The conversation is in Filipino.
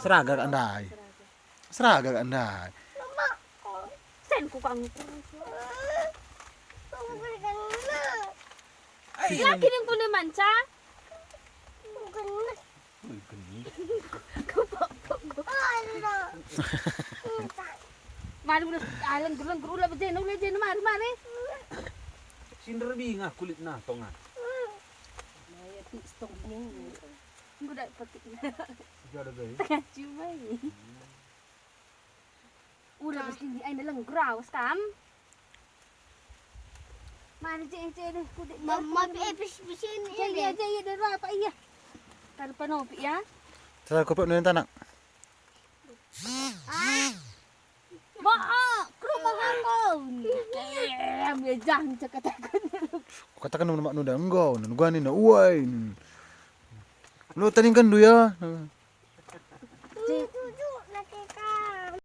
Seraga andai. Seraga andai. Sen ko kang Ay, laki ng kuliman sa. uy, gani. Mari mo na alang gula ba dyan? Uli dyan mari. Sinrabi nga, kulit na to nga. Ay, stop mo. Guda pati. Sigara gay. Kacumay. Ura basta hindi ay nalang grawas kam. Mari dyan kudik. Mama epis-pisin Jaya dara pa iya. Tar panopi ya. Seraga kopek nun tanak. Maa, krumahan ko. Kaya jang cakatakon. Katakan naman mak nuda enggau, nuganin na uway. Lu taning kan du ya.